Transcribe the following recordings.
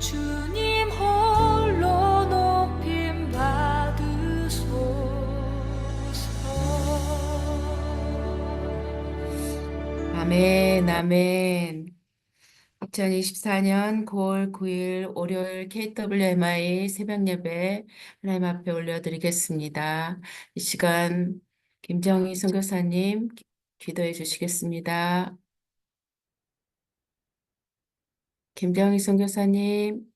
주님 홀로 높임 받으소서. 아멘, 아멘. 2024년 9월 9일 월요일 KWMI 새벽 예배 하나님 앞에 올려드리겠습니다. 이 시간 김정희 선교사님 기도해 주시겠습니다. 김정희 선교사님,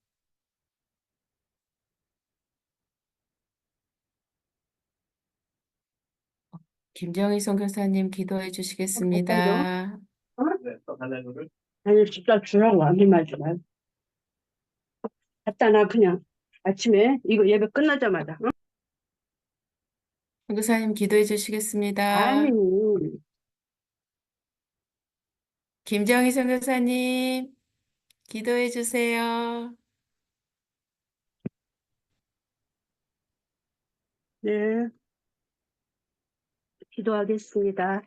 김정희 선교사님 기도해 갖다줘. 주시겠습니다. 어? 아니, 진짜 주라고 안 말지만. 갖다 놔, 그냥. 아침에 이거 예배 끝나자마자. 응? 선교사님 기도해 아니, 주시겠습니다. 김정희 선교사님 기도해 주세요. 네, 기도하겠습니다.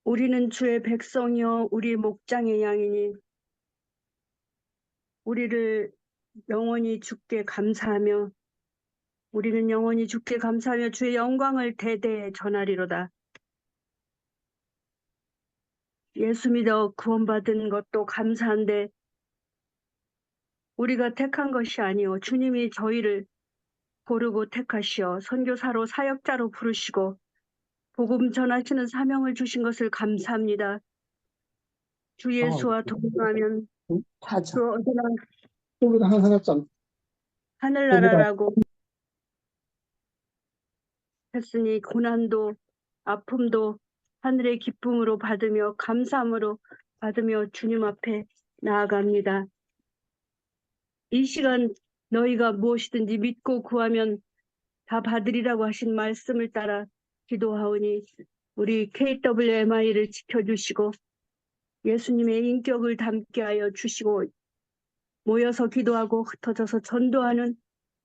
우리는 주의 백성이요, 우리 목장의 양이니, 우리를 영원히 주께 감사하며, 우리는 영원히 주께 감사하며 주의 영광을 대대에 전하리로다. 예수 믿어 구원받은 것도 감사한데, 우리가 택한 것이 아니요 주님이 저희를 고르고 택하시어 선교사로 사역자로 부르시고 복음 전하시는 사명을 주신 것을 감사합니다. 주 예수와 동행하면 타자. 그 어디나 여기다 하나 해놨잖아. 하늘나라라고 했으니 고난도 아픔도 하늘의 기쁨으로 받으며 감사함으로 받으며 주님 앞에 나아갑니다. 이 시간 너희가 무엇이든지 믿고 구하면 다 받으리라고 하신 말씀을 따라 기도하오니 우리 KWMI를 지켜주시고 예수님의 인격을 담게 하여 주시고 모여서 기도하고 흩어져서 전도하는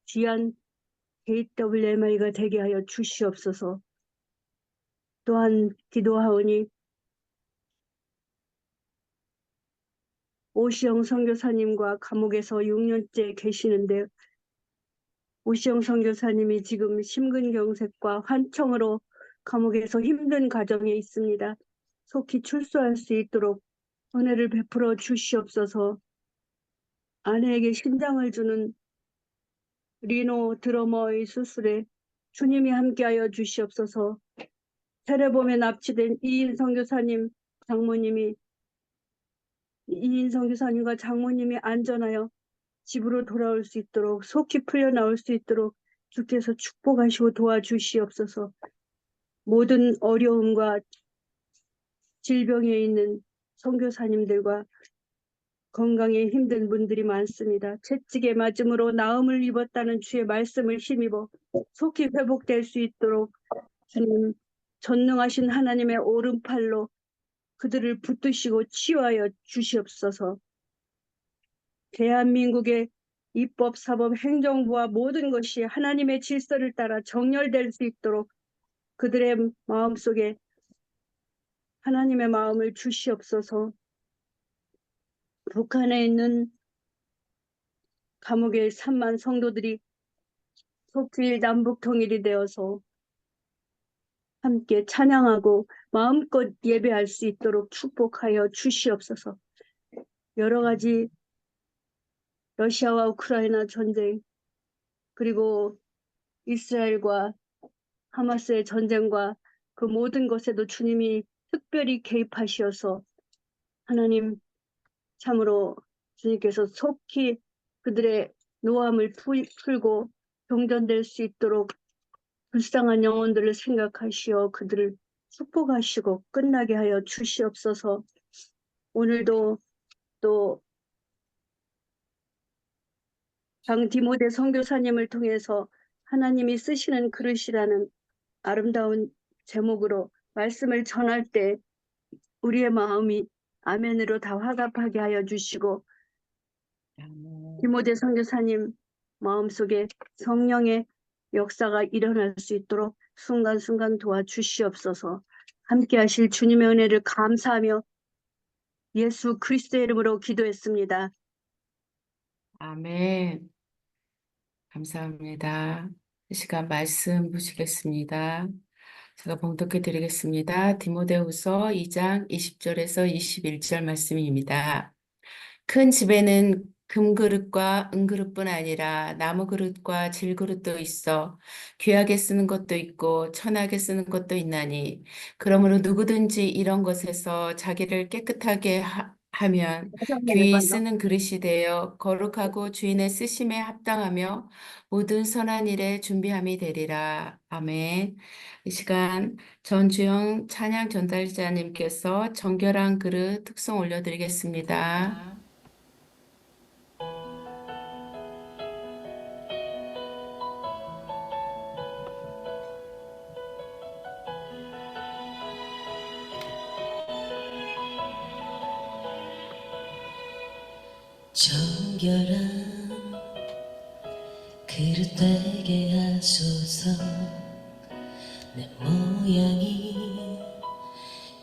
귀한 KWMI가 되게 하여 주시옵소서. 또한 기도하오니 오시영 선교사님과 감옥에서 6년째 계시는데 오시영 선교사님이 지금 심근경색과 환청으로 감옥에서 힘든 가정에 있습니다. 속히 출소할 수 있도록 은혜를 베풀어 주시옵소서. 아내에게 신장을 주는 리노 드러머의 수술에 주님이 함께하여 주시옵소서. 테레범에 납치된 이인 선교사님, 이인 선교사님과 장모님이 안전하여 집으로 돌아올 수 있도록 속히 풀려 나올 수 있도록 주께서 축복하시고 도와주시옵소서. 모든 어려움과 질병에 있는 선교사님들과 건강에 힘든 분들이 많습니다. 채찍에 맞음으로 나음을 입었다는 주의 말씀을 힘입어 속히 회복될 수 있도록 주님 전능하신 하나님의 오른팔로 그들을 붙드시고 치유하여 주시옵소서. 대한민국의 입법, 사법, 행정부와 모든 것이 하나님의 질서를 따라 정렬될 수 있도록 그들의 마음속에 하나님의 마음을 주시옵소서. 북한에 있는 감옥의 3만 성도들이 속히 남북 통일이 되어서 함께 찬양하고 마음껏 예배할 수 있도록 축복하여 주시옵소서. 여러 가지 러시아와 우크라이나 전쟁 그리고 이스라엘과 하마스의 전쟁과 그 모든 것에도 주님이 특별히 개입하시어서 하나님 참으로 주님께서 속히 그들의 노함을 풀고 정전될 수 있도록 불쌍한 영혼들을 생각하시어 그들을 축복하시고 끝나게 하여 주시옵소서. 오늘도 또 장 디모데 선교사님을 통해서 하나님이 쓰시는 그릇이라는 아름다운 제목으로 말씀을 전할 때 우리의 마음이 아멘으로 다 화답하게 하여 주시고 디모데 선교사님 마음속에 성령의 역사가 일어날 수 있도록 순간순간 도와주시옵소서. 함께 하실 주님의 은혜를 감사하며 예수 그리스도의 이름으로 기도했습니다. 아멘. 감사합니다. 이 시간 말씀 보시겠습니다. 제가 봉독해 드리겠습니다. 디모데후서 2장 20절에서 21절 말씀입니다. 큰 집에는 금그릇과 은그릇뿐 아니라 나무그릇과 질그릇도 있어 귀하게 쓰는 것도 있고 천하게 쓰는 것도 있나니 그러므로 누구든지 이런 것에서 자기를 깨끗하게 하면 귀히 쓰는 그릇이 되어 거룩하고 주인의 쓰심에 합당하며 모든 선한 일에 준비함이 되리라. 아멘. 이 시간 전주영 찬양 전달자님께서 정결한 그릇 특송 올려드리겠습니다. 정결한 그릇 되게 하소서. 내 모양이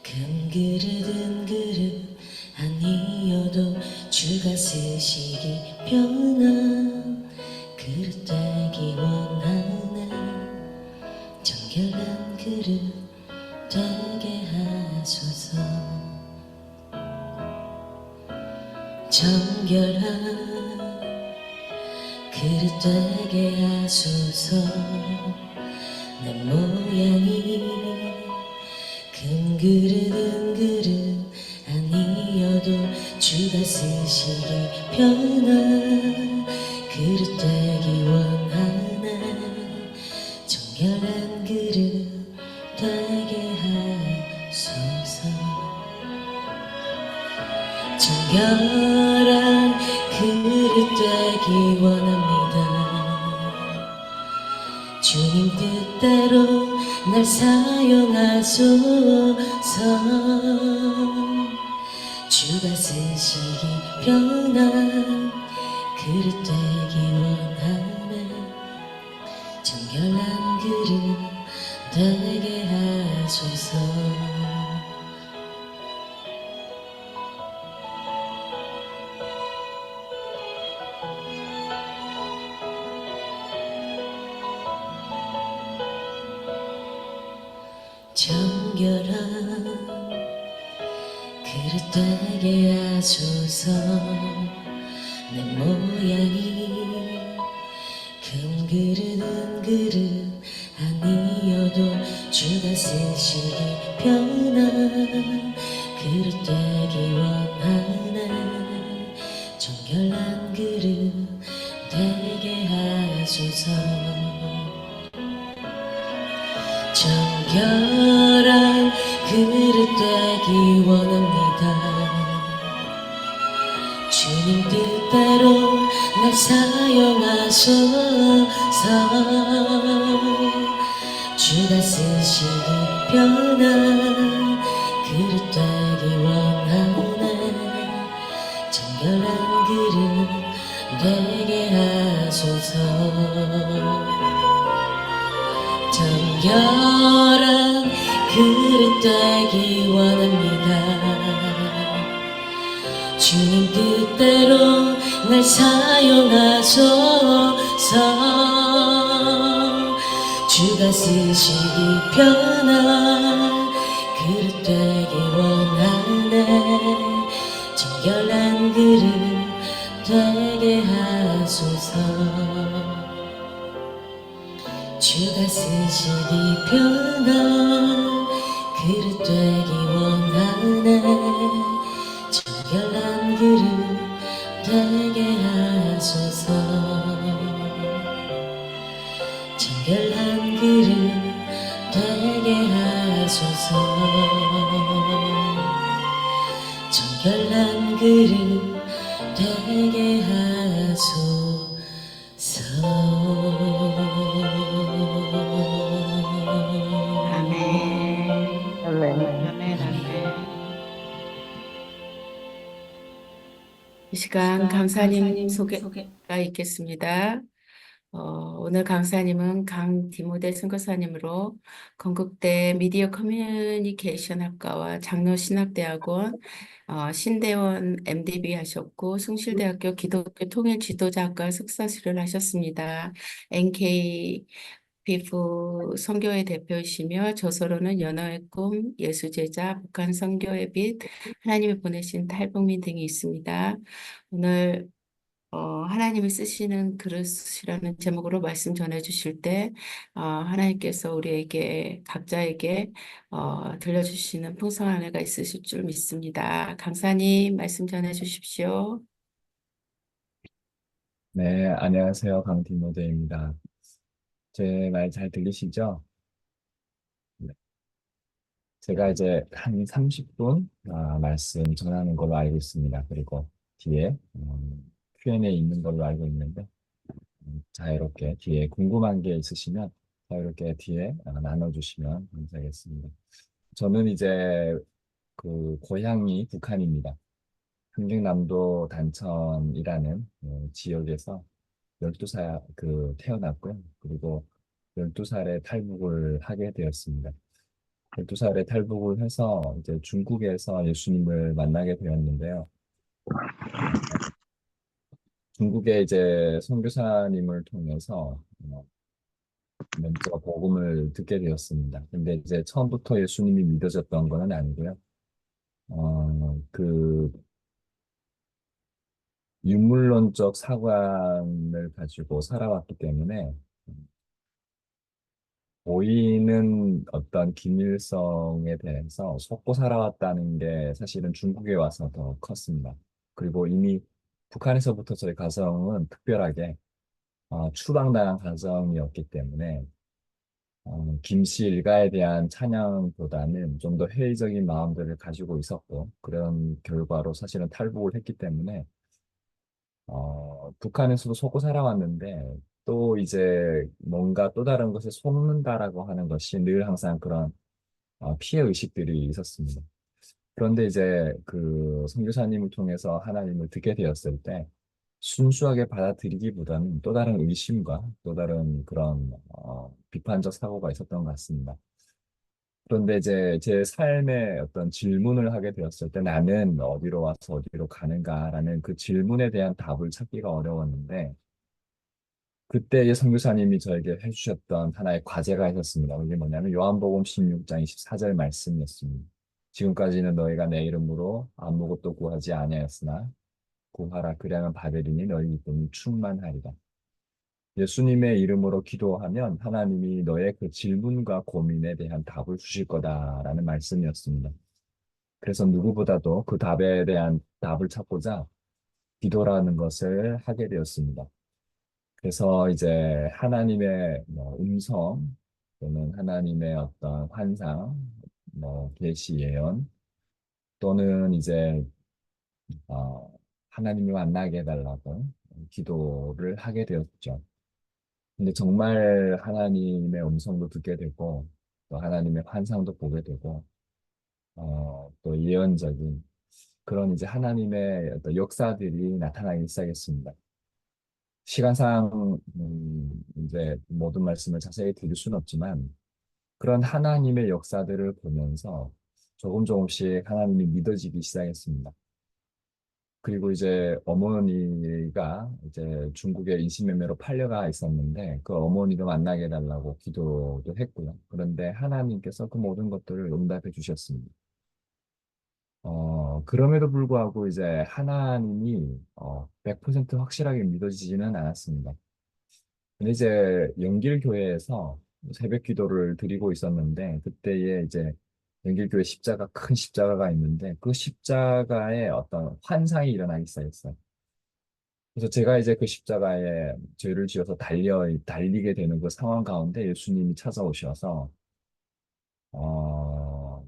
금그릇 은그릇 아니어도 주가 쓰시기 편한 그릇 되기 원하네. 정결한 그릇 되게 하소서. 정결한 그릇 되게 하소서. 내 모양이 금그릇 은그릇 아니어도 주가 쓰시기 편한 그릇 되기 원하네. 정결한 그릇 되게 하소서. 정결한 그릇 되기 원합니다. 주님 뜻대로 날 사용하소서. 주가 쓰시기 편한 그릇 되기 원하네. 정결한 그릇 되게 하소서. 정결한 그릇 되게 하소서. 내 모양이 금그릇 은그릇 아니어도 주가 쓰시기 편한 그릇 되기 원하네. 정결한 그릇 되게 하소서. 정결한 그릇 되기 원합니다. 주님 뜻대로 날 사용하소서. 주가 쓰시기 편한 그릇 되기 원하네. 정결한 그릇 되게 하소서. 정결한 그릇 되기 원합니다. 주님 뜻대로 날 사용하소서. 주가 쓰시기 편한 그릇 되기 원하네. 정결한 그릇 되게 하소서. 주가 쓰시기 편한 그릇 되기 원하네. 정결한 그릇 되게 하소서. 정결한 그릇 되게 하소서. 정결한 그릇 되게 하소서. 아멘. 아멘. 이 시간 감사님 소개가 있겠습니다. 오늘 강사님은 강디모데 선교사님으로 건국대 미디어 커뮤니케이션 학과와 장로신학대학원 신대원 MDB 하셨고 숭실대학교 기독교 통일 지도자학과 석사수료를 하셨습니다. NK 비프 선교회 대표이시며 저서로는 연어의 꿈, 예수제자, 북한 선교의 빛, 하나님이 보내신 탈북민 등이 있습니다. 오늘 하나님이 쓰시는 그릇이라는 제목으로 말씀 전해 주실 때, 하나님께서 우리에게, 각자에게, 들려주시는 풍성한 은혜가 있으실 줄 믿습니다. 강사님, 말씀 전해 주십시오. 네, 안녕하세요. 강디모데입니다. 제 말 잘 들리시죠? 네. 제가 이제 한 30분 말씀 전하는 걸로 알고 있습니다. 그리고 뒤에 Q&A 있는 걸로 알고 있는데 자유롭게 뒤에 궁금한 게 있으시면 자유롭게 뒤에 나눠주시면 감사하겠습니다. 저는 이제 그 고향이 북한입니다. 함경남도 단천이라는 지역에서 12살 태어났고요. 그리고 12살에 탈북을 하게 되었습니다. 12살에 탈북을 해서 이제 중국에서 예수님을 만나게 되었는데요. 중국에 이제 선교사님을 통해서 먼저 복음을 듣게 되었습니다. 근데 이제 처음부터 예수님이 믿어졌던 건 아니고요. 그 유물론적 사관을 가지고 살아왔기 때문에 보이는 어떤 기밀성에 대해서 속고 살아왔다는 게 사실은 중국에 와서 더 컸습니다. 그리고 이미 북한에서부터 저희 가정은 특별하게 추방당한 가정이었기 때문에 김씨 일가에 대한 찬양보다는 좀 더 회의적인 마음들을 가지고 있었고 그런 결과로 사실은 탈북을 했기 때문에 북한에서도 속고 살아왔는데 또 이제 뭔가 또 다른 것에 속는다라고 하는 것이 늘 항상 그런 피해 의식들이 있었습니다. 그런데 이제 그 선교사님을 통해서 하나님을 듣게 되었을 때 순수하게 받아들이기보다는 또 다른 의심과 또 다른 그런 비판적 사고가 있었던 것 같습니다. 그런데 이제 제 삶에 어떤 질문을 하게 되었을 때 나는 어디로 와서 어디로 가는가라는 그 질문에 대한 답을 찾기가 어려웠는데 그때 이 선교사님이 저에게 해주셨던 하나의 과제가 있었습니다. 그게 뭐냐면 요한복음 16장 24절 말씀이었습니다. 지금까지는 너희가 내 이름으로 아무것도 구하지 아니하였으나 구하라 그리하면 받으리니 너희 기쁨이 충만하리라. 예수님의 이름으로 기도하면 하나님이 너의 그 질문과 고민에 대한 답을 주실 거다라는 말씀이었습니다. 그래서 누구보다도 그 답에 대한 답을 찾고자 기도라는 것을 하게 되었습니다. 그래서 이제 하나님의 음성 또는 하나님의 어떤 환상, 계시 예언 또는 이제 하나님이 만나게 해달라고 기도를 하게 되었죠. 근데 정말 하나님의 음성도 듣게 되고 또 하나님의 환상도 보게 되고 또 예언적인 그런 이제 하나님의 어떤 역사들이 나타나기 시작했습니다. 시간상 이제 모든 말씀을 자세히 드릴 수는 없지만 그런 하나님의 역사들을 보면서 조금 조금씩 하나님이 믿어지기 시작했습니다. 그리고 이제 어머니가 이제 중국에 인신매매로 팔려가 있었는데 그 어머니도 만나게 해달라고 기도도 했고요. 그런데 하나님께서 그 모든 것들을 응답해 주셨습니다. 그럼에도 불구하고 이제 하나님이 100% 확실하게 믿어지지는 않았습니다. 근데 이제 영길교회에서 새벽 기도를 드리고 있었는데 그때에 이제 영길교회 십자가 큰 십자가가 있는데 그 십자가에 어떤 환상이 일어나기 시작했어요. 그래서 제가 이제 그 십자가에 죄를 지어서 달리게 되는 그 상황 가운데 예수님이 찾아오셔서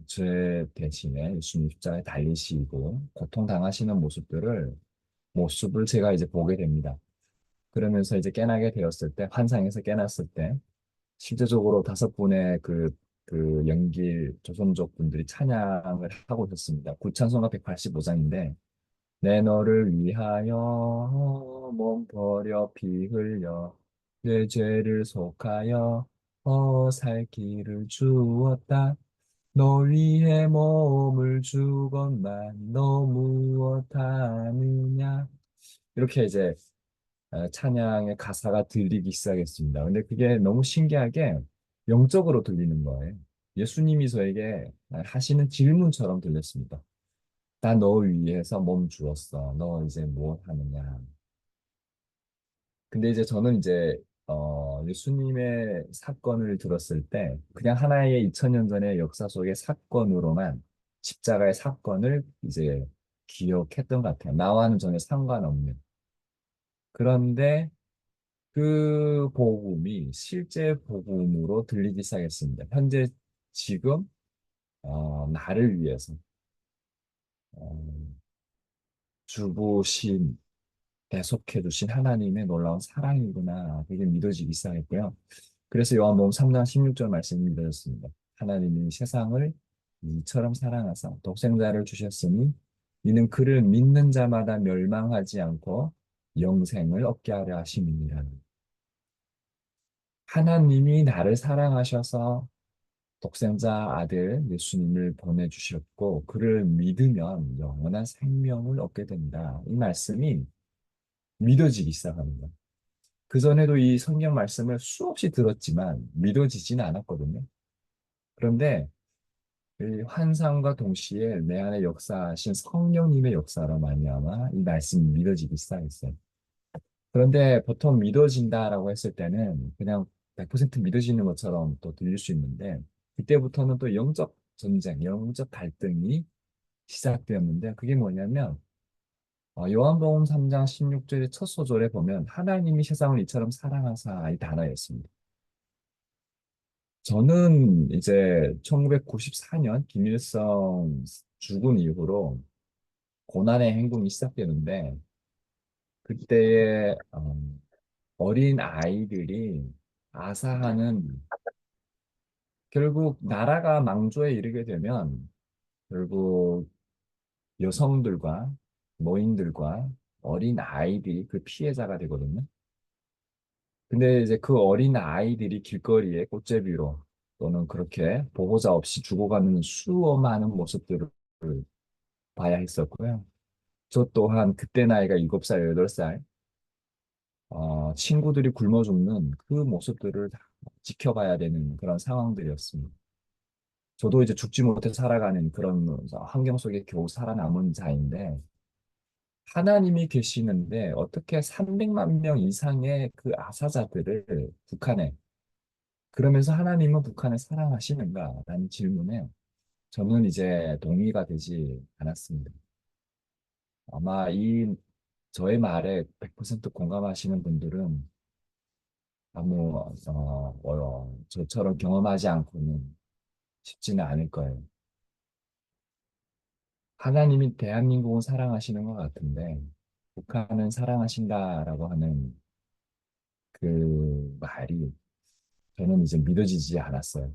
죄 대신에 예수님 십자가에 달리시고 고통당하시는 모습을 제가 이제 보게 됩니다. 그러면서 이제 깨나게 되었을 때, 환상에서 깨났을 때, 실제적으로 5분의 그 연길 조선족 분들이 찬양을 하고 있었습니다. 구찬송가 185장인데, 내 너를 위하여 몸 버려 피 흘려 내 죄를 속하여 살 길을 주었다. 너 위해 몸을 주건만 너 무엇하느냐. 이렇게 이제 찬양의 가사가 들리기 시작했습니다. 근데 그게 너무 신기하게 영적으로 들리는 거예요. 예수님이 저에게 하시는 질문처럼 들렸습니다. 나 너 위해서 몸 주었어. 너 이제 무엇 하느냐. 근데 이제 저는 이제 예수님의 사건을 들었을 때 그냥 하나의 2000년 전의 역사 속의 사건으로만 십자가의 사건을 이제 기억했던 것 같아요. 나와는 전혀 상관없는. 그런데 그 복음이 실제 복음으로 들리기 시작했습니다. 현재 지금 나를 위해서 어, 주부신 계속해 주신 하나님의 놀라운 사랑이구나. 그게 믿어지기 시작했고요. 그래서 요한복음 3장 16절 말씀이 믿어졌습니다. 하나님이 세상을 이처럼 사랑하사 독생자를 주셨으니 이는 그를 믿는 자마다 멸망하지 않고 영생을 얻게 하려 하심이니라. 하나님이 나를 사랑하셔서 독생자 아들 예수님을 보내주셨고 그를 믿으면 영원한 생명을 얻게 된다. 이 말씀이 믿어지기 시작합니다. 그전에도 이 성경 말씀을 수없이 들었지만 믿어지진 않았거든요. 그런데 이 환상과 동시에 내 안에 역사하신 성령님의 역사로 말미암아 이 말씀이 믿어지기 시작했어요. 그런데 보통 믿어진다라고 했을 때는 그냥 100% 믿어지는 것처럼 또 들릴 수 있는데 그때부터는 또 영적 전쟁, 영적 갈등이 시작되었는데 그게 뭐냐면 요한복음 3장 16절의 첫 소절에 보면 하나님이 세상을 이처럼 사랑하사 이 단어였습니다. 저는 이제 1994년 김일성 죽은 이후로 고난의 행군이 시작되는데 그때에 어린 아이들이 아사하는 결국 나라가 망조에 이르게 되면 결국 여성들과 노인들과 어린 아이들이 그 피해자가 되거든요. 근데 이제 그 어린 아이들이 길거리에 꽃제비로 또는 그렇게 보호자 없이 죽어가는 수많은 모습들을 봐야 했었고요. 저 또한 그때 나이가 7살, 8살, 친구들이 굶어 죽는 그 모습들을 다 지켜봐야 되는 그런 상황들이었습니다. 저도 이제 죽지 못해 살아가는 그런 환경 속에 겨우 살아남은 자인데, 하나님이 계시는데 어떻게 300만 명 이상의 그 아사자들을 북한에, 그러면서 하나님은 북한을 사랑하시는가라는 질문에 저는 이제 동의가 되지 않았습니다. 아마 이 저의 말에 100% 공감하시는 분들은 저처럼 경험하지 않고는 쉽지는 않을 거예요. 하나님이 대한민국을 사랑하시는 것 같은데, 북한은 사랑하신다라고 하는 그 말이 저는 이제 믿어지지 않았어요.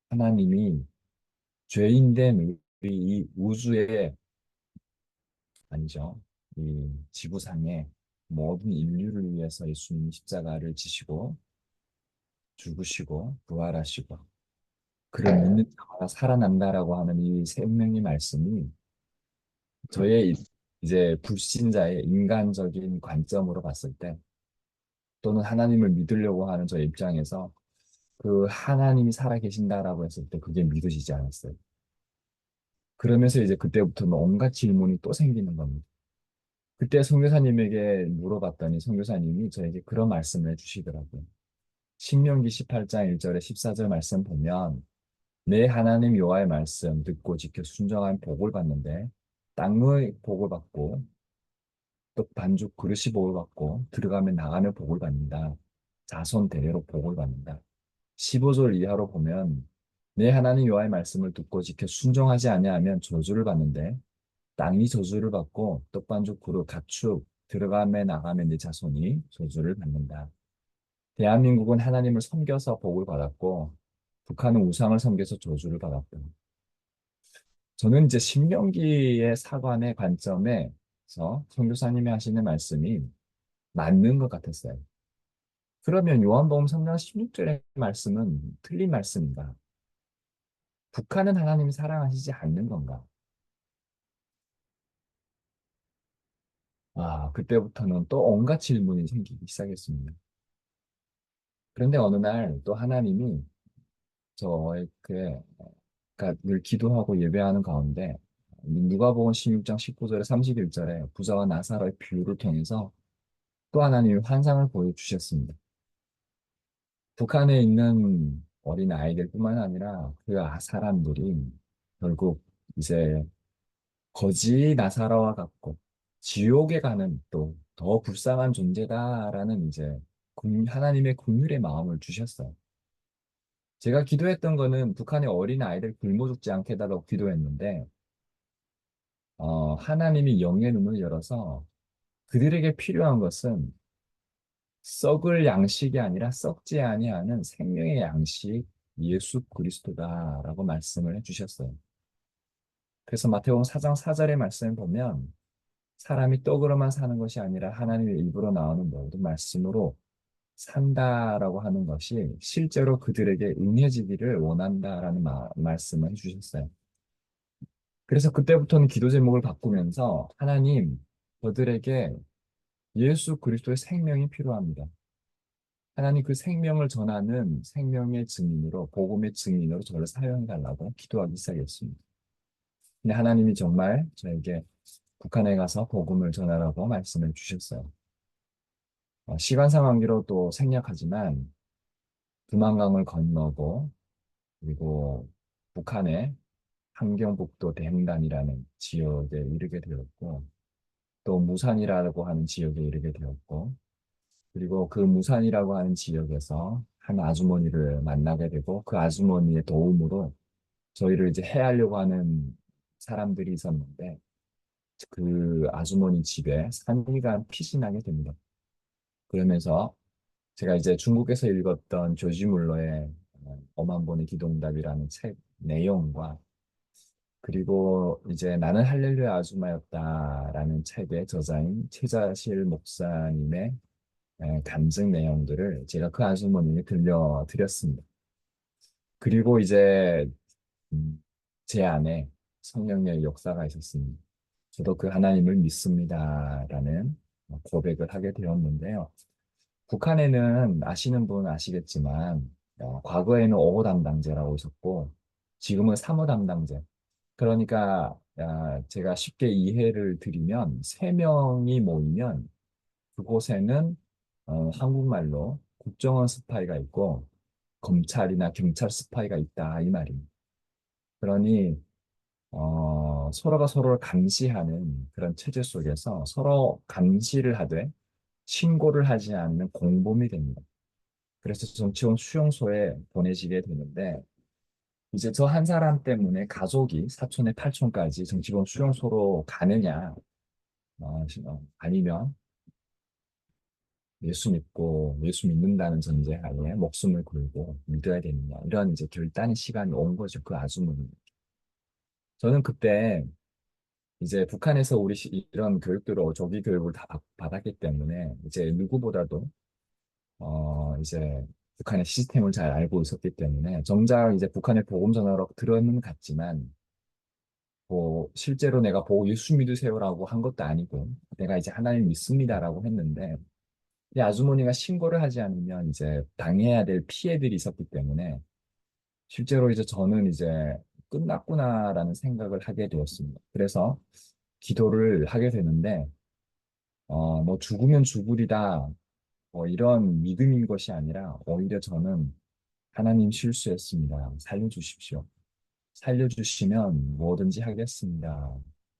하나님이 죄인된 우리 이 우주의, 아니죠. 이 지구상의 모든 인류를 위해서 예수님이 십자가를 지시고 죽으시고 부활하시고 그를 믿는 자마다 살아난다라고 하는 이 생명의 말씀이 저의 이제 불신자의 인간적인 관점으로 봤을 때 또는 하나님을 믿으려고 하는 저의 입장에서 그 하나님이 살아계신다라고 했을 때 그게 믿어지지 않았어요. 그러면서 이제 그때부터는 온갖 질문이 또 생기는 겁니다. 그때 선교사님에게 물어봤더니 선교사님이 저에게 그런 말씀을 해주시더라고요. 신명기 18장 1절에 14절 말씀 보면 내 하나님 여호와의 말씀 듣고 지켜 순종한 복을 받는데 땅의 복을 받고 또 반죽 그릇이 복을 받고 들어가면 나가면 복을 받는다. 자손 대대로 복을 받는다. 15절 이하로 보면 내 하나님 여호와의 말씀을 듣고 지켜 순종하지 아니하면 저주를 받는데 땅이 저주를 받고 떡반죽 그릇 가축 들어가면 나가면 내 자손이 저주를 받는다. 대한민국은 하나님을 섬겨서 복을 받았고 북한은 우상을 섬겨서 저주를 받았다. 저는 이제 신명기의 사관의 관점에서 선교사님이 하시는 말씀이 맞는 것 같았어요. 그러면 요한복음 3장 16절의 말씀은 틀린 말씀인가? 북한은 하나님이 사랑하시지 않는 건가? 그때부터는 또 온갖 질문이 생기기 시작했습니다. 그런데 어느 날 또 하나님이 저에게, 그러니까 늘 기도하고 예배하는 가운데 누가복음 16장 19절에 31절에 부자와 나사로의 비유를 통해서 또 하나님이 환상을 보여주셨습니다. 북한에 있는 어린 아이들뿐만 아니라 그 사람들이 결국 이제 거지 나사로와 같고 지옥에 가는 또 더 불쌍한 존재다라는 이제 하나님의 긍휼의 마음을 주셨어요. 제가 기도했던 거는 북한의 어린 아이들 굶어 죽지 않게 해달라고 기도했는데 하나님이 영의 눈을 열어서 그들에게 필요한 것은 썩을 양식이 아니라 썩지 아니하는 생명의 양식 예수 그리스도다라고 말씀을 해주셨어요. 그래서 마태복음 4장 4절의 말씀을 보면 사람이 떡으로만 사는 것이 아니라 하나님의 입으로 나오는 모든 말씀으로 산다라고 하는 것이 실제로 그들에게 응해지기를 원한다라는 말씀을 해주셨어요. 그래서 그때부터는 기도 제목을 바꾸면서 하나님, 저들에게 예수 그리스도의 생명이 필요합니다. 하나님 그 생명을 전하는 생명의 증인으로, 복음의 증인으로 저를 사용해 달라고 기도하기 시작했습니다. 근데 하나님이 정말 저에게 북한에 가서 복음을 전하라고 말씀해 주셨어요. 시간 상황기로 또 생략하지만 두만강을 건너고 그리고 북한의 함경북도 대흥단이라는 지역에 이르게 되었고 또 무산이라고 하는 지역에 이르게 되었고 그리고 그 무산이라고 하는 지역에서 한 아주머니를 만나게 되고 그 아주머니의 도움으로 저희를 이제 해하려고 하는 사람들이 있었는데 그 아주머니 집에 3일간 피신하게 됩니다. 그러면서 제가 이제 중국에서 읽었던 조지 물러의 엄한 번의 기도응답이라는 책 내용과 그리고 이제 나는 할렐루야 아줌마였다라는 책의 저자인 최자실 목사님의 간증 내용들을 제가 그 아주머니에 들려드렸습니다. 그리고 이제 제 안에 성령의 역사가 있었습니다. 저도 그 하나님을 믿습니다라는 고백을 하게 되었는데요. 북한에는 아시는 분은 아시겠지만 과거에는 5호 담당제라고 있었고 지금은 3호 담당제. 그러니까 제가 쉽게 이해를 드리면 3명이 모이면 그곳에는 한국말로 국정원 스파이가 있고 검찰이나 경찰 스파이가 있다 이 말입니다. 그러니 서로가 서로를 감시하는 그런 체제 속에서 서로 감시를 하되 신고를 하지 않는 공범이 됩니다. 그래서 정치원 수용소에 보내지게 되는데 이제 저 한 사람 때문에 가족이 사촌에 팔촌까지 정치범 수용소로 가느냐 아니면 예수 믿고 예수 믿는다는 전제하에 목숨을 걸고 믿어야 되느냐 이런 이제 결단의 시간이 온 거죠. 그 아주머니. 저는 그때 이제 북한에서 우리 이런 교육들을 조기 교육을 다 받았기 때문에 이제 누구보다도 이제 북한의 시스템을 잘 알고 있었기 때문에 정작 이제 북한의 복음 전하러 들어는 갔지만 뭐 실제로 내가 보고 예수 믿으세요라고 한 것도 아니고 내가 이제 하나님 믿습니다라고 했는데 이 아주머니가 신고를 하지 않으면 이제 당해야 될 피해들이 있었기 때문에 실제로 이제 저는 이제 끝났구나라는 생각을 하게 되었습니다. 그래서 기도를 하게 되는데 뭐 죽으면 죽으리다 뭐 이런 믿음인 것이 아니라 오히려 저는 하나님 실수했습니다. 살려주십시오. 살려주시면 뭐든지 하겠습니다.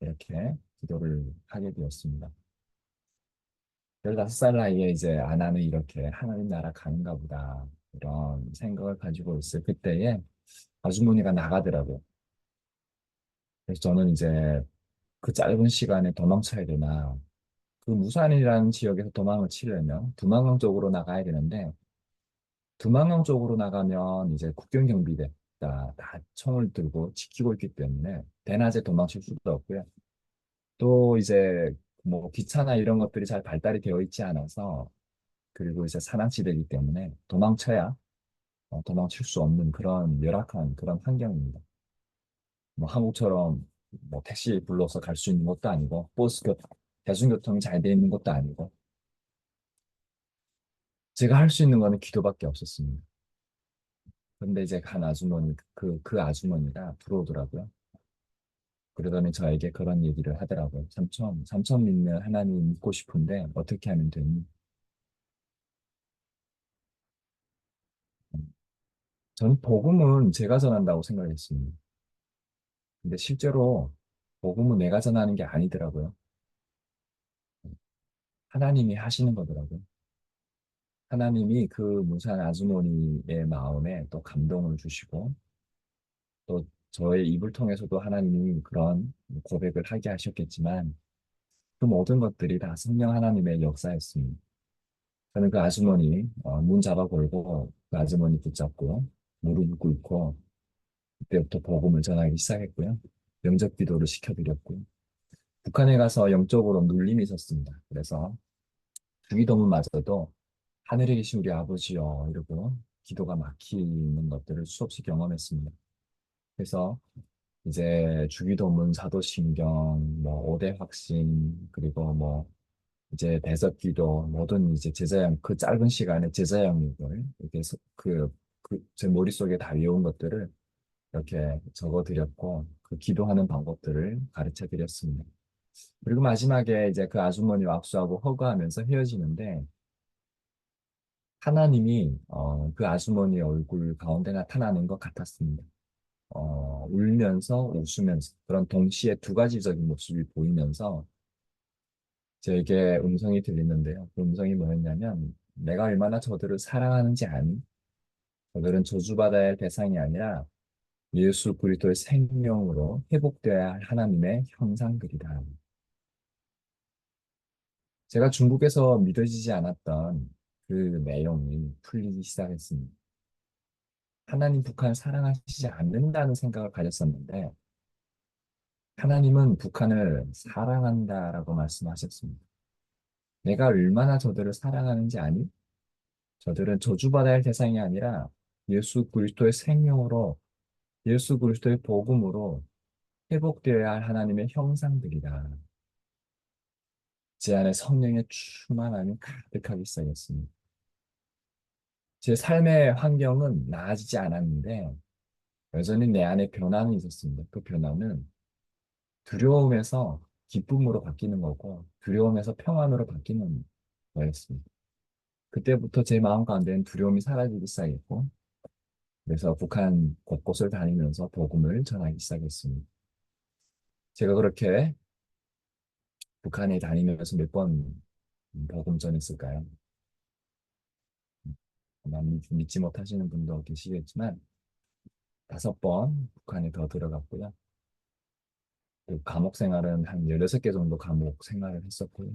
이렇게 기도를 하게 되었습니다. 15살 나이에 이제 나는 이렇게 하나님 나라 가는가 보다 이런 생각을 가지고 있을 그때에 아주머니가 나가더라고요. 그래서 저는 이제 그 짧은 시간에 도망쳐야 되나 그 무산이라는 지역에서 도망을 치려면 두만강 쪽으로 나가야 되는데 두만강 쪽으로 나가면 이제 국경 경비대가 다 총을 들고 지키고 있기 때문에 대낮에 도망칠 수도 없고요. 또 이제 뭐 기차나 이런 것들이 잘 발달이 되어 있지 않아서 그리고 이제 산악지대이기 때문에 도망쳐야 도망칠 수 없는 그런 열악한 그런 환경입니다. 뭐 한국처럼 뭐 택시 불러서 갈 수 있는 것도 아니고 대중교통이 잘 돼 있는 것도 아니고 제가 할 수 있는 거는 기도밖에 없었습니다. 근데 이제 간 아주머니 그 아주머니가 들어오더라고요. 그러더니 저에게 그런 얘기를 하더라고요. 삼촌 믿는 하나님 믿고 싶은데 어떻게 하면 되니? 저는 복음은 제가 전한다고 생각했습니다. 근데 실제로 복음은 내가 전하는 게 아니더라고요. 하나님이 하시는 거더라고요. 하나님이 그 무산 아주머니의 마음에 또 감동을 주시고 또 저의 입을 통해서도 하나님이 그런 고백을 하게 하셨겠지만 그 모든 것들이 다 성령 하나님의 역사였습니다. 저는 그 아주머니 문 잡아 걸고 그 아주머니 붙잡고 무릎 꿇고 그때부터 복음을 전하기 시작했고요. 영접 기도를 시켜드렸고요. 북한에 가서 영적으로 눌림이 있었습니다. 그래서 주기도문마저도 하늘에 계신 우리 아버지여 이러고 기도가 막히는 것들을 수없이 경험했습니다. 그래서 이제 주기도문, 사도신경, 뭐 오대 확신 그리고 뭐 이제 대접기도 모든 이제 제자형 그 짧은 시간에 제자형육을 이렇게 제 머릿속에 다 외운 것들을 이렇게 적어드렸고 그 기도하는 방법들을 가르쳐 드렸습니다. 그리고 마지막에 이제 그 아주머니와 악수하고 허그하면서 헤어지는데 하나님이 그 아주머니 얼굴 가운데 나타나는 것 같았습니다. 울면서 웃으면서 그런 동시에 두 가지적인 모습이 보이면서 제게 음성이 들리는데요. 그 음성이 뭐였냐면 내가 얼마나 저들을 사랑하는지 아니? 저들은 저주받아야 할 대상이 아니라 예수 그리스도의 생명으로 회복되어야 할 하나님의 형상들이다. 제가 중국에서 믿어지지 않았던 그 내용이 풀리기 시작했습니다. 하나님 북한을 사랑하시지 않는다는 생각을 가졌었는데 하나님은 북한을 사랑한다라고 말씀하셨습니다. 내가 얼마나 저들을 사랑하는지 아니? 저들은 저주받아야 할 대상이 아니라 예수 그리스도의 생명으로 예수 그리스도의 복음으로 회복되어야 할 하나님의 형상들이다. 제 안에 성령의 충만함이 가득하기 시작했습니다. 제 삶의 환경은 나아지지 않았는데 여전히 내 안에 변화는 있었습니다. 그 변화는 두려움에서 기쁨으로 바뀌는 거고 두려움에서 평안으로 바뀌는 거였습니다. 그때부터 제 마음 가운데는 두려움이 사라지기 시작했고 그래서 북한 곳곳을 다니면서 복음을 전하기 시작했습니다. 제가 그렇게 북한에 다니면서 몇 번 복음 전했을까요? 아마 믿지 못하시는 분도 계시겠지만 5번 북한에 더 들어갔고요. 그 감옥 생활은 한 16개 정도 감옥 생활을 했었고요.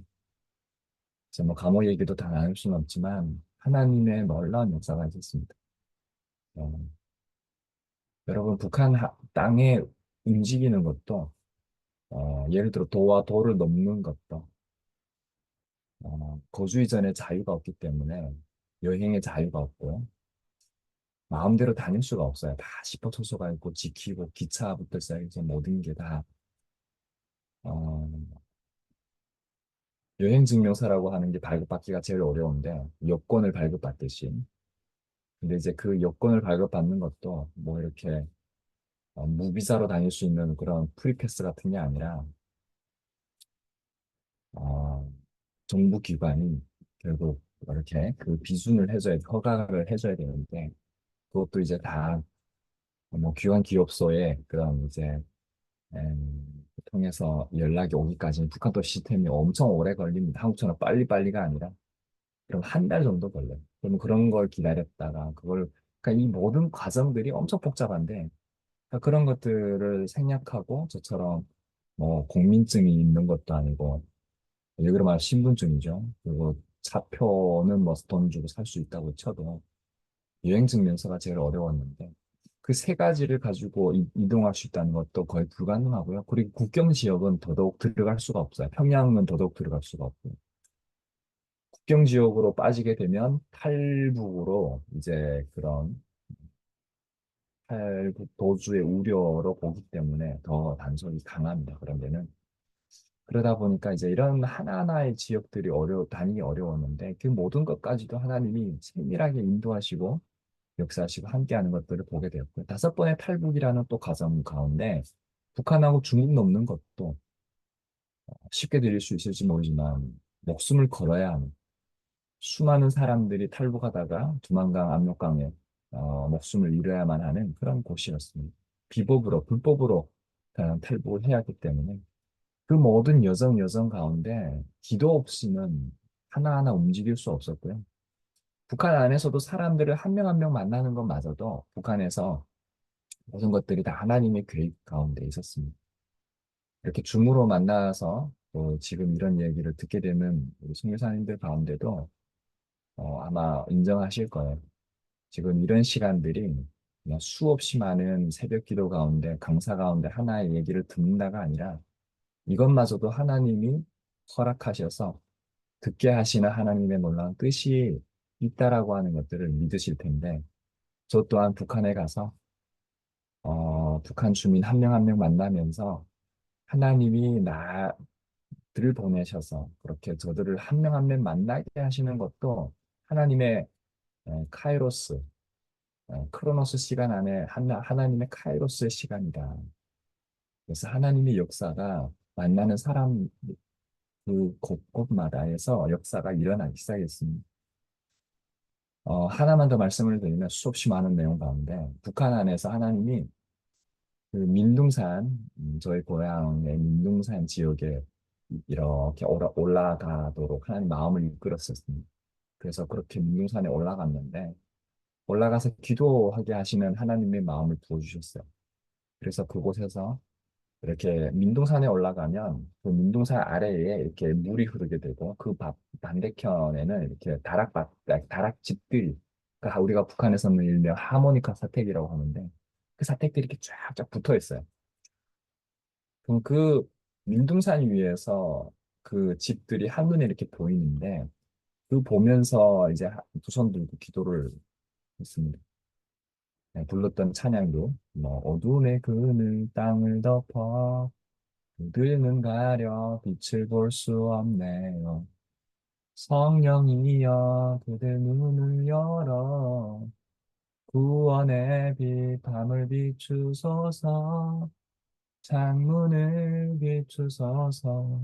이제 뭐 감옥 얘기도 다 나눌 수는 없지만 하나님의 놀라운 역사가 있었습니다. 어, 여러분 북한 땅에 움직이는 것도 예를 들어 도와 도를 넘는 것도 거주 이전에 자유가 없기 때문에 여행의 자유가 없고 마음대로 다닐 수가 없어요. 다 시퍼초소가 있고 지키고 기차부터 시작해서 모든 게 다 여행증명서라고 하는 게 발급받기가 제일 어려운데 여권을 발급받듯이 근데 이제 그 여권을 발급받는 것도 뭐 이렇게 무비자로 다닐 수 있는 그런 프리패스 같은 게 아니라 어, 정부 기관이 결국 이렇게 그 비준을 해줘야 허가를 해줘야 되는데 그것도 이제 다 뭐 기관 기업소에 그런 이제 통해서 연락이 오기까지는 북한 또 시스템이 엄청 오래 걸립니다. 한국처럼 빨리빨리가 아니라 그럼 한 달 정도 걸려요. 그러면 그런 걸 기다렸다가 그러니까 이 모든 과정들이 엄청 복잡한데 그러니까 그런 것들을 생략하고 저처럼 뭐 공민증이 있는 것도 아니고 여기로 말하면 신분증이죠. 그리고 차표는 뭐 돈 주고 살 수 있다고 쳐도 여행증명서가 제일 어려웠는데 그 세 가지를 가지고 이동할 수 있다는 것도 거의 불가능하고요. 그리고 국경 지역은 더더욱 들어갈 수가 없어요. 평양은 더더욱 들어갈 수가 없고요. 국경 지역으로 빠지게 되면 탈북으로 이제 그런 탈북 도주의 우려로 보기 때문에 더 단속이 강합니다. 그런 데는. 그러다 보니까 이제 이런 하나하나의 지역들이 다니기 어려웠는데 그 모든 것까지도 하나님이 세밀하게 인도하시고 역사하시고 함께하는 것들을 보게 되었고요. 다섯 번의 탈북이라는 또 과정 가운데 북한하고 중국 넘는 것도 쉽게 들릴 수 있을지 모르지만 목숨을 걸어야 하는 수많은 사람들이 탈북하다가 두만강 압록강에 목숨을 잃어야만 하는 그런 곳이었습니다. 비법으로 불법으로 탈북을 해야 하기 때문에 그 모든 여정 가운데 기도 없이는 하나하나 움직일 수 없었고요. 북한 안에서도 사람들을 한 명 한 명 만나는 것마저도 북한에서 모든 것들이 다 하나님의 계획 가운데 있었습니다. 이렇게 줌으로 만나서 또 지금 이런 얘기를 듣게 되는 우리 선교사님들 가운데도 아마 인정하실 거예요. 지금 이런 시간들이 그냥 수없이 많은 새벽 기도 가운데 강사 가운데 하나의 얘기를 듣는다가 아니라 이것마저도 하나님이 허락하셔서 듣게 하시는 하나님의 놀라운 뜻이 있다라고 하는 것들을 믿으실 텐데 저 또한 북한에 가서 북한 주민 한 명 한 명 만나면서 하나님이 나들을 보내셔서 그렇게 저들을 한 명 한 명 만나게 하시는 것도 하나님의 카이로스, 크로노스 시간 안에 하나님의 카이로스의 시간이다. 그래서 하나님의 역사가 만나는 사람 그 곳곳마다에서 역사가 일어나기 시작했습니다. 하나만 더 말씀을 드리면 수없이 많은 내용 가운데 북한 안에서 하나님이 그 민둥산, 저희 고향의 민둥산 지역에 이렇게 올라가도록 하나님 마음을 이끌었었습니다. 그래서 그렇게 민둥산에 올라갔는데 올라가서 기도하게 하시는 하나님의 마음을 부어주셨어요. 그래서 그곳에서 이렇게 민둥산에 올라가면 그 민둥산 아래에 이렇게 물이 흐르게 되고 그 반대편에는 이렇게 다락집들이 그러니까 우리가 북한에서는 일명 하모니카 사택이라고 하는데 그 사택들이 이렇게 쫙쫙 붙어 있어요. 그럼 그 민둥산 위에서 그 집들이 한눈에 이렇게 보이는데 그 보면서 이제 두 손 들고 기도를 했습니다. 불렀던 찬양도 뭐 어둠의 그늘 땅을 덮어 그들은 가려 빛을 볼 수 없네요. 성령이여 그들 눈을 열어 구원의 빛 밤을 비추소서 창문을 비추소서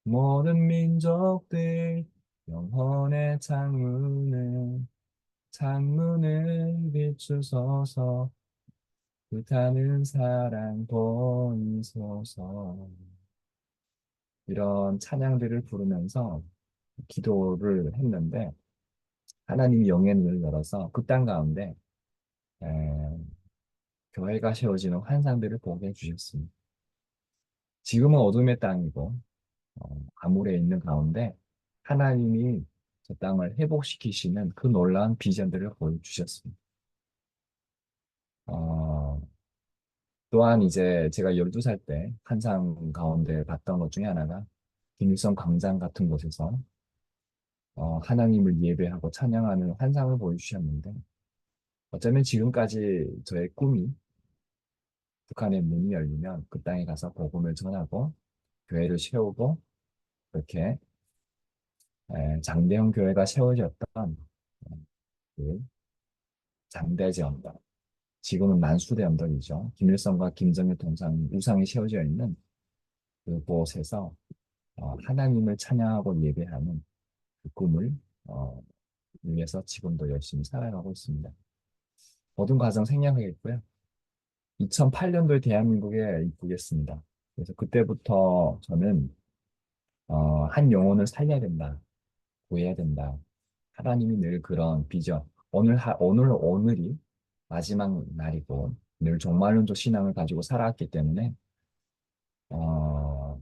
모든 민족들 영혼의 창문을 비추소서 불타는 사랑 보이소서 이런 찬양들을 부르면서 기도를 했는데 하나님이 영의 눈을 열어서 그 땅 가운데 에, 교회가 세워지는 환상들을 보게 해주셨습니다. 지금은 어둠의 땅이고 암울에 있는 가운데 하나님이 저 땅을 회복시키시는 그 놀라운 비전들을 보여주셨습니다. 어, 또한 이제 제가 12살 때 환상 가운데 봤던 것 중에 하나가 김일성 광장 같은 곳에서 하나님을 예배하고 찬양하는 환상을 보여주셨는데 어쩌면 지금까지 저의 꿈이 북한의 문이 열리면 그 땅에 가서 복음을 전하고 교회를 세우고 그렇게 장대형 교회가 세워졌던 그 장대제 언덕 지금은 만수대 언덕이죠. 김일성과 김정일 동상 우상이 세워져 있는 그곳에서 하나님을 찬양하고 예배하는 그 꿈을 위해서 지금도 열심히 살아가고 있습니다. 모든 과정 생략하겠고요. 2008년도에 대한민국에 입국했습니다. 그래서 그때부터 저는 한 영혼을 살려야 된다, 구해야 된다. 하나님이 늘 그런 비전. 오늘이 마지막 날이고 늘 종말론적 신앙을 가지고 살아왔기 때문에 어,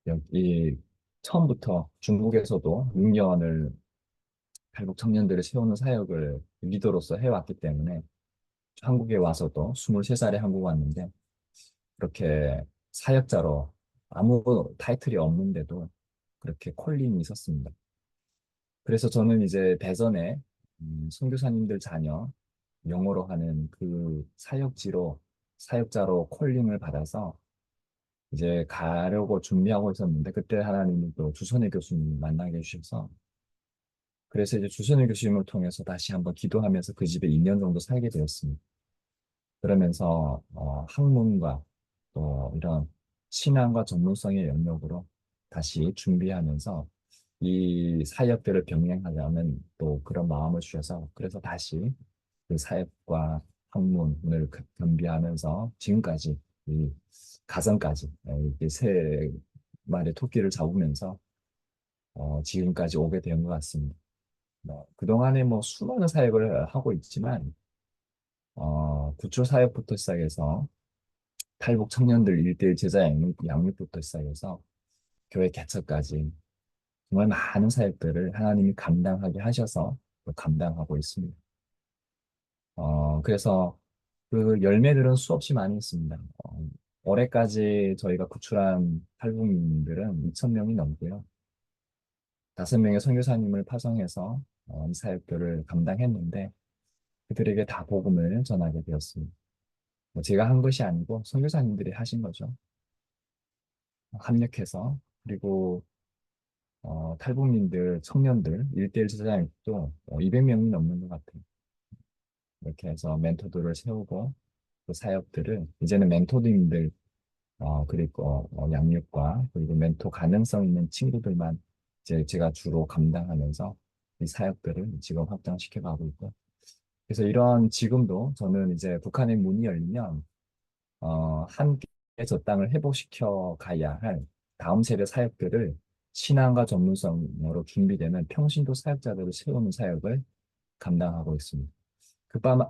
여기 처음부터 중국에서도 6년을 탈북 청년들을 세우는 사역을 리더로서 해왔기 때문에 한국에 와서도 23살에 한국 왔는데 그렇게 사역자로 아무 타이틀이 없는데도 그렇게 콜링이 있었습니다. 그래서 저는 이제 대전에 선교사님들 자녀 영어로 하는 그 사역지로 사역자로 콜링을 받아서 이제 가려고 준비하고 있었는데 그때 하나님이 또 주선의 교수님 만나게 해주셔서 그래서 이제 주선의 교수님을 통해서 다시 한번 기도하면서 그 집에 2년 정도 살게 되었습니다. 그러면서 학문과 또 이런 신앙과 전문성의 영역으로 다시 준비하면서 이 사역들을 병행하자는 또 그런 마음을 주셔서 그래서 다시 그 사역과 학문을 겸비하면서 지금까지 이 가정까지 이렇게 세 마리 토끼를 잡으면서 지금까지 오게 된 것 같습니다. 그동안에 뭐 수많은 사역을 하고 있지만 구출 사역부터 시작해서 탈북 청년들 일대일 제자 양육부터 시작해서 교회 개척까지 정말 많은 사역들을 하나님이 감당하게 하셔서 또 감당하고 있습니다. 그래서 그 열매들은 수없이 많이 있습니다. 올해까지 저희가 구출한 탈북민들은 2,000명이 넘고요. 5명의 선교사님을 파송해서 이 사역들을 감당했는데 그들에게 다 복음을 전하게 되었습니다. 뭐 제가 한 것이 아니고 선교사님들이 하신 거죠. 합력해서 그리고 탈북민들, 청년들 1대1 제자육도 200명이 넘는 것 같아요. 이렇게 해서 멘토들을 세우고 그 사역들을 이제는 멘토님들 그리고 양육과 그리고 멘토 가능성 있는 친구들만 이제 제가 주로 감당하면서 이 사역들을 지금 확장시켜 가고 있고 그래서 이런 지금도 저는 이제 북한의 문이 열리면 함께 저 땅을 회복시켜 가야 할 다음 세대 사역들을 신앙과 전문성으로 준비되는 평신도 사역자들을 세우는 사역을 감당하고 있습니다.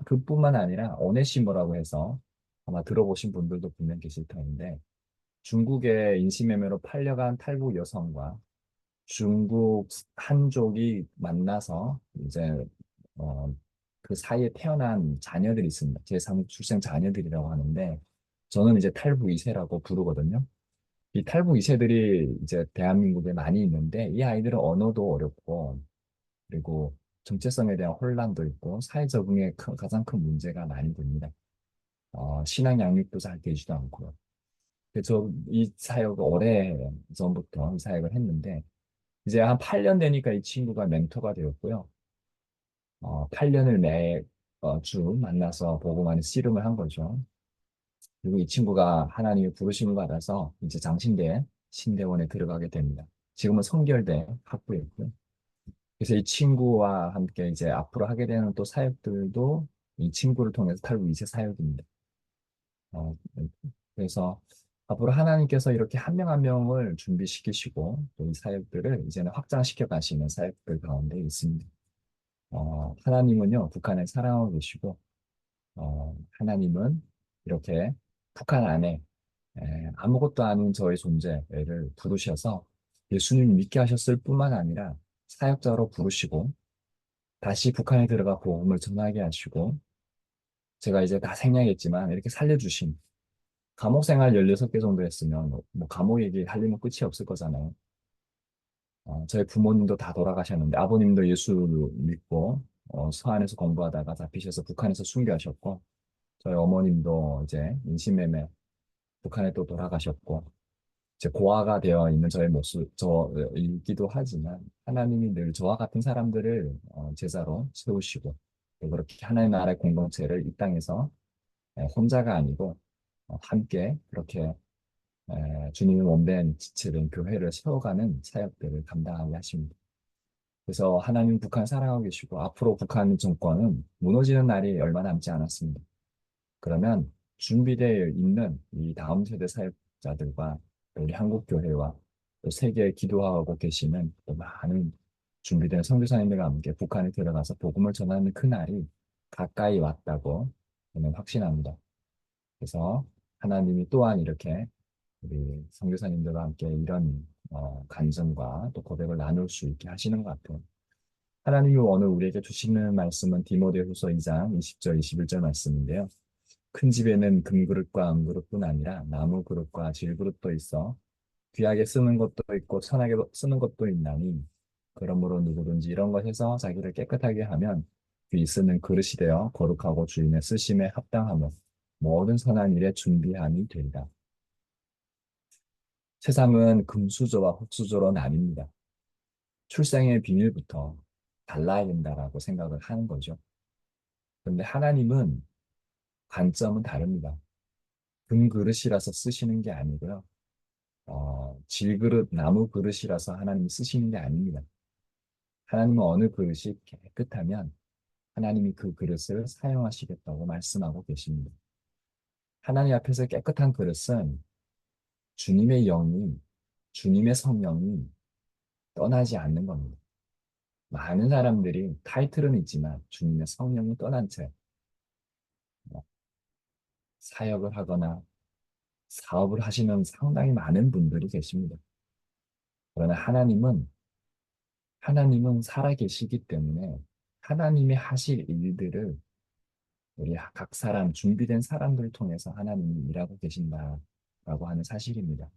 그뿐만 아니라 오네시모라고 해서 아마 들어보신 분들도 분명 계실 터인데 중국의 인신매매로 팔려간 탈북 여성과 중국 한족이 만나서 이제 그 사이에 태어난 자녀들이 있습니다. 제3 출생 자녀들이라고 하는데 저는 이제 탈북 2세라고 부르거든요. 이 탈북 2세들이 이제 대한민국에 많이 있는데 이 아이들은 언어도 어렵고 그리고 정체성에 대한 혼란도 있고 사회 적응에 가장 큰 문제가 많이 됩니다. 신앙 양육도 잘 되지도 않고요. 그래서 이 사역을 오래 전부터 이 사역을 했는데 이제 한 8년 되니까 이 친구가 멘토가 되었고요. 8년을 매주 만나서 보고만 씨름을 한 거죠. 그리고 이 친구가 하나님의 부르심을 받아서 이제 장신대 신대원에 들어가게 됩니다. 지금은 성결대 학부였고요. 그래서 이 친구와 함께 이제 앞으로 하게 되는 또 사역들도 이 친구를 통해서 탈북 2세 사역입니다. 그래서 앞으로 하나님께서 이렇게 한 명 한 명을 준비시키시고 또 이 사역들을 이제는 확장시켜 가시는 사역들 가운데 있습니다. 하나님은요, 북한을 사랑하고 계시고, 하나님은 이렇게 북한 안에 아무것도 아닌 저의 존재를 부르셔서 예수님을 믿게 하셨을 뿐만 아니라 사역자로 부르시고, 다시 북한에 들어가 복음을 전하게 하시고, 제가 이제 다 생략했지만 이렇게 살려주신 감옥 생활 16개 정도 했으면 뭐 감옥 얘기 하려면 끝이 없을 거잖아요. 저희 부모님도 다 돌아가셨는데 아버님도 예수 믿고 서안에서 공부하다가 잡히셔서 북한에서 순교하셨고 저희 어머님도 이제 인신매매 북한에 또 돌아가셨고 이제 고아가 되어 있는 저의 모습 저이기도 하지만 하나님이 늘 저와 같은 사람들을 제자로 세우시고 또 그렇게 하나님의 나라의 공동체를 이 땅에서 혼자가 아니고 함께 그렇게 주님의 몸된 지체된 교회를 세워가는 사역들을 감당하게 하십니다. 그래서 하나님 북한 사랑하고 계시고 앞으로 북한 정권은 무너지는 날이 얼마 남지 않았습니다. 그러면 준비되어 있는 이 다음 세대 사역자들과 우리 한국교회와 또 세계에 기도하고 계시는 또 많은 준비된 선교사님들과 함께 북한에 들어가서 복음을 전하는 그날이 가까이 왔다고 저는 확신합니다. 그래서 하나님이 또한 이렇게 우리 선교사님들과 함께 이런 간증과 또 고백을 나눌 수 있게 하시는 것 같아요. 하나님이 오늘 우리에게 주시는 말씀은 디모데후서 2장 20절 21절 말씀인데요. 큰 집에는 금그릇과 은그릇뿐 아니라 나무 그릇과 질그릇도 있어 귀하게 쓰는 것도 있고 천하게 쓰는 것도 있나니 그러므로 누구든지 이런 것에서 자기를 깨끗하게 하면 귀 쓰는 그릇이 되어 거룩하고 주인의 쓰심에 합당하며 모든 선한 일에 준비함이 되리라. 세상은 금수저와 흙수저로 나뉩니다. 출생의 비밀부터 달라야 된다라고 생각을 하는 거죠. 그런데 하나님은 관점은 다릅니다. 금그릇이라서 쓰시는 게 아니고요. 질그릇, 나무 그릇이라서 하나님이 쓰시는 게 아닙니다. 하나님은 어느 그릇이 깨끗하면 하나님이 그 그릇을 사용하시겠다고 말씀하고 계십니다. 하나님 앞에서 깨끗한 그릇은 주님의 영이, 주님의 성령이 떠나지 않는 겁니다. 많은 사람들이 타이틀은 있지만 주님의 성령이 떠난 채 사역을 하거나 사업을 하시는 상당히 많은 분들이 계십니다. 그러나 하나님은 살아계시기 때문에 하나님이 하실 일들을 우리 각 사람, 준비된 사람들을 통해서 하나님이 일하고 계신다라고 하는 사실입니다.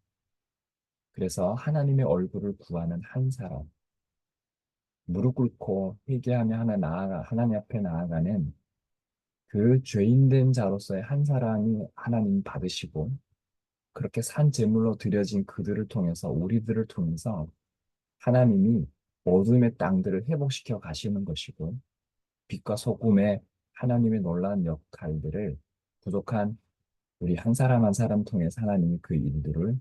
그래서 하나님의 얼굴을 구하는 한 사람, 무릎 꿇고 회개하며 하나님 앞에 나아가는 그 죄인된 자로서의 한 사람이 하나님 받으시고 그렇게 산 제물로 드려진 그들을 통해서 우리들을 통해서 하나님이 어둠의 땅들을 회복시켜 가시는 것이고 빛과 소금의 하나님의 놀라운 역할들을 부족한 우리 한 사람 한 사람 통해서 하나님이 그 일들을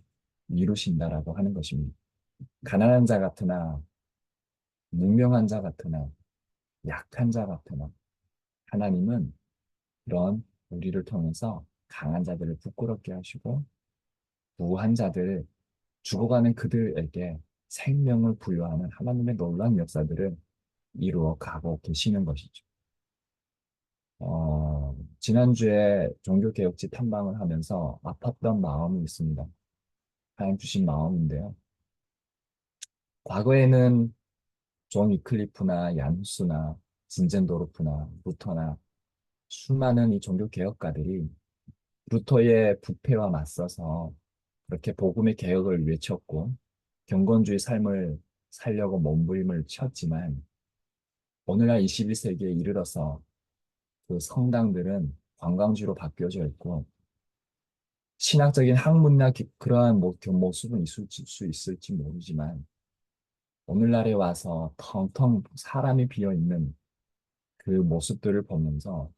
이루신다라고 하는 것입니다. 가난한 자 같으나 무명한 자 같으나 약한 자 같으나 하나님은 그런 우리를 통해서 강한 자들을 부끄럽게 하시고 부한 자들, 죽어가는 그들에게 생명을 부여하는 하나님의 놀라운 역사들을 이루어 가고 계시는 것이죠. 지난주에 종교개혁지 탐방을 하면서 아팠던 마음이 있습니다. 하나님 주신 마음인데요. 과거에는 존 위클리프나 얀후스나 진젠도르프나 루터나 수많은 이 종교개혁가들이 루터의 부패와 맞서서 그렇게 복음의 개혁을 외쳤고 경건주의 삶을 살려고 몸부림을 쳤지만 오늘날 21세기에 이르러서 그 성당들은 관광지로 바뀌어져 있고 신학적인 학문이나 그러한 모습은 있을 수 있을지 모르지만 오늘날에 와서 텅텅 사람이 비어있는 그 모습들을 보면서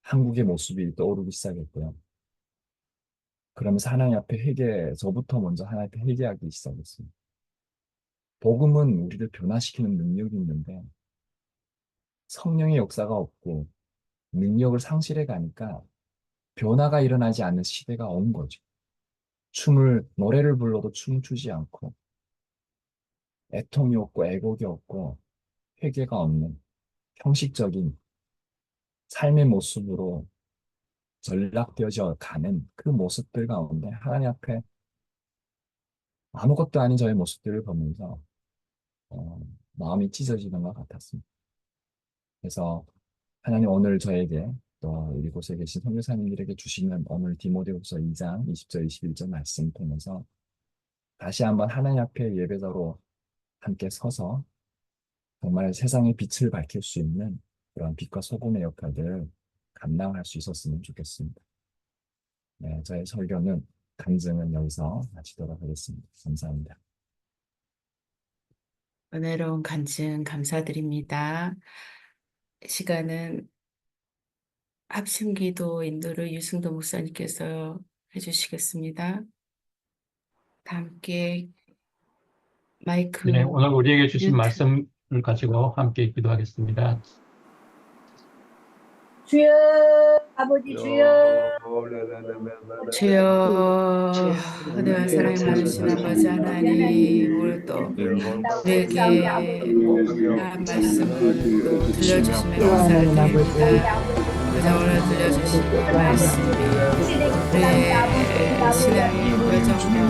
한국의 모습이 떠오르기 시작했고요. 그러면서 하나님 앞에 저부터 먼저 하나님 앞에 회개하기 시작했습니다. 복음은 우리를 변화시키는 능력이 있는데 성령의 역사가 없고 능력을 상실해 가니까 변화가 일어나지 않는 시대가 온 거죠. 노래를 불러도 춤을 추지 않고 애통이 없고 애곡이 없고 회개가 없는 형식적인 삶의 모습으로 전락되어져 가는 그 모습들 가운데 하나님 앞에 아무것도 아닌 저의 모습들을 보면서 마음이 찢어지는 것 같았습니다. 그래서 하나님 오늘 저에게 또 이곳에 계신 선교사님들에게 주시는 오늘 디모데후서 2장 20절 21절 말씀 통해서 다시 한번 하나님 앞에 예배자로 함께 서서 정말 세상의 빛을 밝힐 수 있는 그런 빛과 소금의 역할들을 감당할 수 있었으면 좋겠습니다. 네, 저의 설교는 간증은 여기서 마치도록 하겠습니다. 감사합니다. 은혜로운 간증 감사드립니다. 시간은 합심기도 인도를 유승도 목사님께서 해주시겠습니다. 다 함께 마이크 네, 오늘 우리에게 주신 뮤트. 말씀을 가지고 함께 기도하겠습니다. 주여, 아버지 주여, 주여 은혜와 사랑이 많으신 아버지 하나님, 오늘 또 우리에게 한 말씀을 또 들려주시며 감사를 드립니다. 그저 오늘 들려주신 말씀이 우리의 신앙의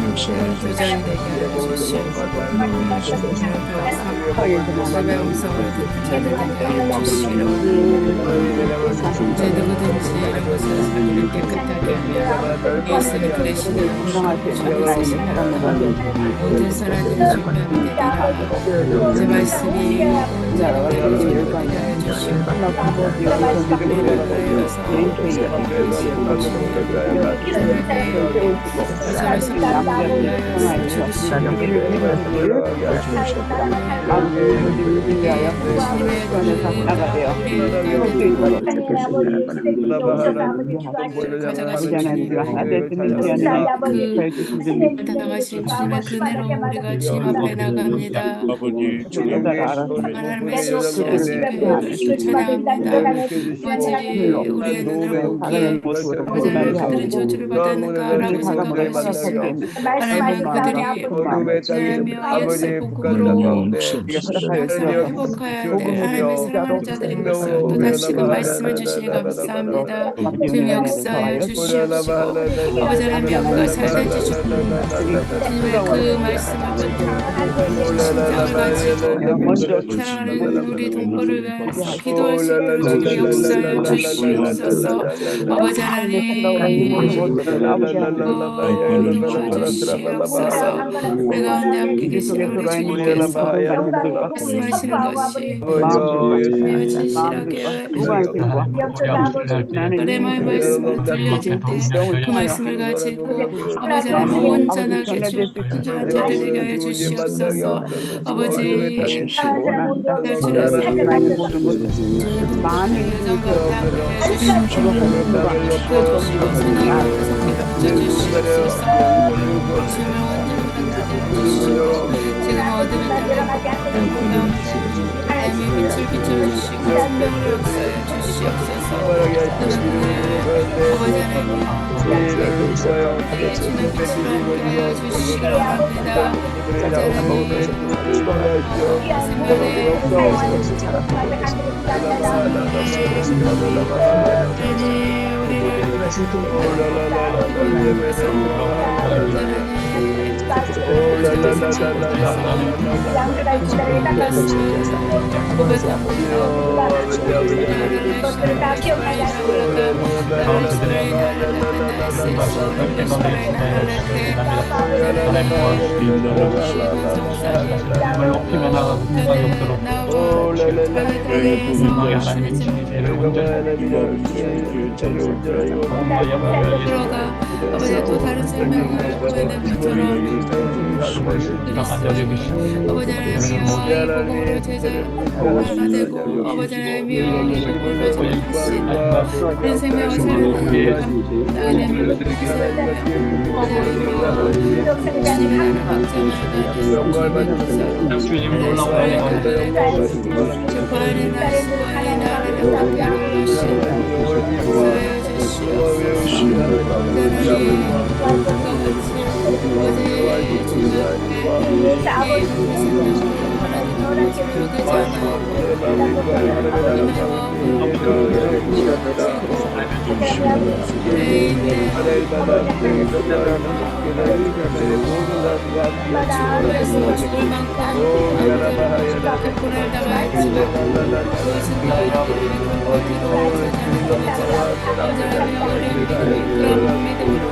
여정을 도전이 되게 하여 주시옵소서. 주님의 음성을 듣는 자들 되게 하여 주시기를 이제 누구든지 이런 것을 자기를 깨끗하게 하며 예수를 그 대신에 주님의 쓰신 모든 선한 일이 준비하게 되게 하여 제 말씀이 온 자들에게 준비되게 하여 주시옵소서. 나가신 주님의 그네로 우리가 주님 앞에 나갑니다. 하나님의 시시하신 교회를 찬양합니다. 아버지 우리의 눈을 보기에 그들은 저주를 받았는가라고 생각할 수 있으며 하나님은 그들이 예수 복음으로 회복하여야 돼. 하나님의 사랑하는 자들임으로써 또 다시금 말씀을 주시니 감사합니다. 주님 역사하여 주시옵시고 아버지 하나님 영과 살단지 주님의 그 말씀을 붙들고 심장을 가지고 사랑하는 우리 동포를 위해 기도할 수 있도록 주님 역사하여 주시옵소서. 아버지 하나님 주시옵소서. 우리 가운데 함께 계시는 우리 주님께서 말씀하시는 것이 주님의 진실하게 레마의 말씀을 들려질 때 그 말씀을 가지고 아버지 하나님 온전하게 준전한 자들에게 하여 주시옵소서. 아버지 날주에서 지금 어둠을 하나님의 빛을 비춰주시고 생명을 역사해 주시옵소서. 아버지 하나님 주님의 빛을 함께하여 주시기를 원합니다. 하나님 정말 높이며 나가고 공간이 없도록 분명히 하나님의 진리를 들어가 아버지 또 다른 설명을 구해낸 것처럼 아버지 하나님이여 이 복음으로 제자 하나 되고 아버지 하나님이여 이 복음으로 전하신 그런 생명을 살아나는 하나님을 주님의 나를 확장하는 주님을 올라오는 부활의 날 수고의 날을 함께하는 것이 역사하여 주시옵소서. 죽을 만큼 고난을 당하였지만 그것은 그런 믿음으로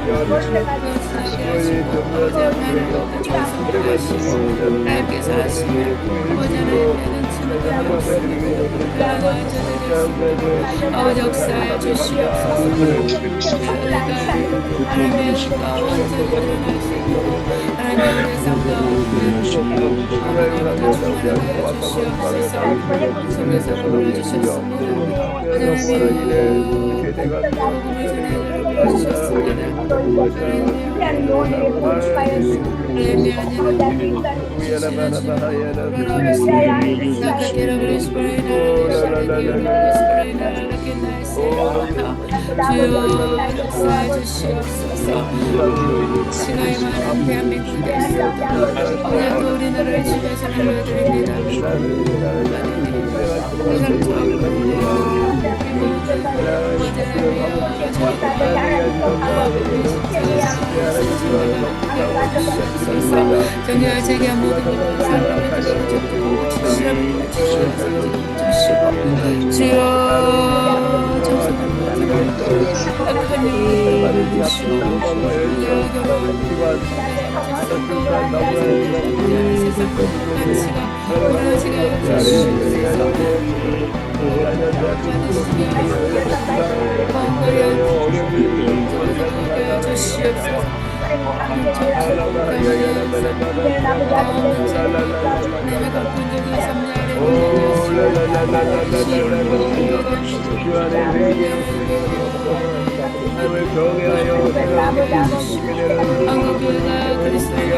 하나님께서 하시며 아버지 하나님께는 친구가 없으며 아버지 역사하여 주시옵소서. 하나님의 은혜가 온전히 드러나시고 하나님의 삶 가운데 주시옵소서. 속에서 불러주셨습니다. 하나님의 복음을 전해 주셨습니다. 주여 역사해 주시옵소서. 시가 임하는 대한민국 대수 오늘도 우리나라를 주께서 불러드립니다. 세상 정말 제게 모든 것을 사랑해 주시고 주여 정성을 악한 영을 주시고 한국교회가 그리스도가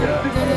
Gracias.